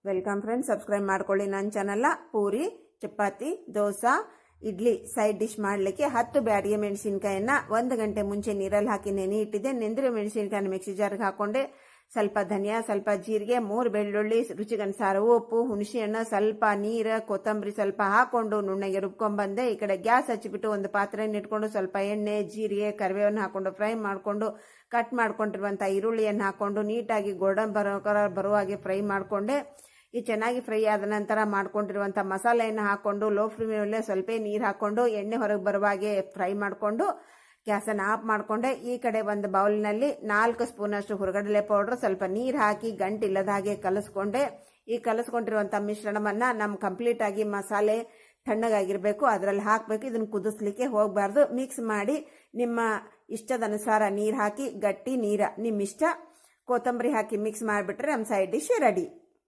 Welcome friends, subscribe ಮಾಡ್ಕೊಳ್ಳಿ ನನ್ನ channel. Puri, chapati, dosa, idli side dish ಮಾಡಲಿಕ್ಕೆ 10 ಬ್ಯಾಡಿಗೆ ಮೆಣಸಿನಕಾಯಿನ 1 ಗಂಟೆ ಮುಂಚೆ ನೀರಲ್ಲಿ ಹಾಕಿ ನೆನೆ ಇಟ್ಟಿದ್ದೆ. ನೆಂದಿರೋ ಮೆಣಸಿನಕಾಯಿನ ಮಿಕ್ಸಿ ಜಾರ್ಗೆ ಹಾಕೊಂಡೆ. ಸ್ವಲ್ಪ ಧನಿಯಾ, ಸ್ವಲ್ಪ ಜೀರಿಗೆ, 3 ಬೆಳ್ಳುಳ್ಳಿ, ರುಚಿಗನುಸಾರ ಉಪ್ಪು, ಹುಣಸೆ ಹಣ್ಣು, ಸ್ವಲ್ಪ ನೀರು, ಕೊತ್ತಂಬರಿ ಸ್ವಲ್ಪ ಹಾಕೊಂಡು ನುಣ್ಣಗೆ ರುಬ್ಕೊಂಡ್ಬಂದೆ. ಈ ಕಡೆ ಗ್ಯಾಸ್ ಹಚ್ಚಿಬಿಟ್ಟು ಒಂದು ಪಾತ್ರೆಯನ್ನು ಇಟ್ಕೊಂಡು ಸ್ವಲ್ಪ ಎಣ್ಣೆ, ಜೀರಿಗೆ, ಕರಿಬೇವನ್ನು ಹಾಕೊಂಡು ಫ್ರೈ ಮಾಡಿಕೊಂಡು ಕಟ್ ಮಾಡ್ಕೊಂಡಿರುವಂಥ ಈರುಳ್ಳಿಯನ್ನು ಹಾಕೊಂಡು ನೀಟಾಗಿ ಗೋಲ್ಡನ್ ಬರುವಾಗೆ ಫ್ರೈ ಮಾಡಿಕೊಂಡೆ. ಈ ಚೆನ್ನಾಗಿ ಫ್ರೈ ಆದ ನಂತರ ಮಾಡ್ಕೊಂಡಿರುವಂಥ ಮಸಾಲೆಯನ್ನು ಹಾಕೊಂಡು ಲೋ ಫ್ಲೇಮಲ್ಲೇ ಸ್ವಲ್ಪ ನೀರು ಹಾಕೊಂಡು ಎಣ್ಣೆ ಹೊರಗೆ ಬರುವಾಗೆ ಫ್ರೈ ಮಾಡಿಕೊಂಡು ಗ್ಯಾಸನ್ನು ಆಫ್ ಮಾಡಿಕೊಂಡೆ. ಈ ಕಡೆ ಒಂದು ಬೌಲ್ನಲ್ಲಿ 4 ಸ್ಪೂನಷ್ಟು ಹುರಗಡಲೆ ಪೌಡರ್, ಸ್ವಲ್ಪ ನೀರು ಹಾಕಿ ಗಂಟಿಲ್ಲದ ಹಾಗೆ ಕಲಿಸ್ಕೊಂಡೆ. ಈ ಕಲಿಸ್ಕೊಂಡಿರುವಂಥ ಮಿಶ್ರಣವನ್ನು ನಮ್ಮ ಕಂಪ್ಲೀಟ್ ಆಗಿ ಮಸಾಲೆ ತಣ್ಣಗಾಗಿರಬೇಕು, ಅದರಲ್ಲಿ ಹಾಕಬೇಕು. ಇದನ್ನು ಕುದಿಸ್ಲಿಕ್ಕೆ ಹೋಗಬಾರ್ದು. ಮಿಕ್ಸ್ ಮಾಡಿ ನಿಮ್ಮ ಇಷ್ಟದ ಅನುಸಾರ ನೀರು ಹಾಕಿ, ಗಟ್ಟಿ ನೀರು ನಿಮ್ಮ ಇಷ್ಟ, ಕೊತ್ತಂಬರಿ ಹಾಕಿ ಮಿಕ್ಸ್ ಮಾಡಿಬಿಟ್ರೆ ನಮ್ಮ ಸೈಡ್ ಡಿಶ್ ರೆಡಿ.